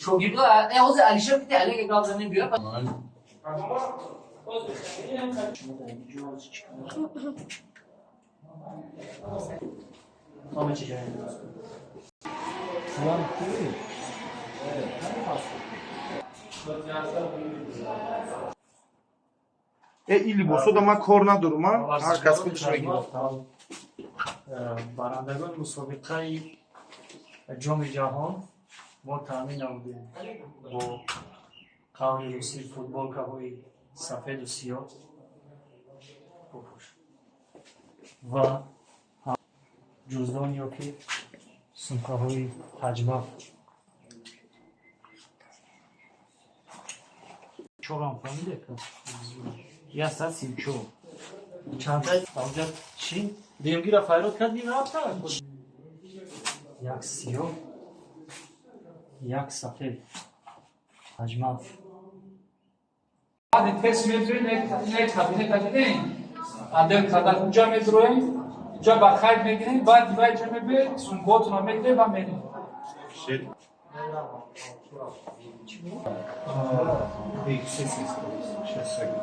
شوگیرگاه حوض علیشه بیتی علیه که گازنی بیاره همه چی جایی سلام خوبی؟ این لباسو دا من کار ندارم هر کس خودش میگیره برندگان مسابقه جام جهان ما تامین نمودیم با قوم روسی فوتبال که های سفید و سیاه بپوش و جزدان یا که سمکه های حجمه چورم فهمیده که یه ساسی چو چند تا چی؟ دیمگی را فیروت کردیم رفت یک سیاه یک سفید حجمه بعد تست می‌دونید یک کابینه کردیم اندر کردن اونجا می‌درویم اونجا بخیر می‌گیریم بعد دیوای جمع به سونکوتون رو می‌گیریم و می‌ریم Sim, sim, sim.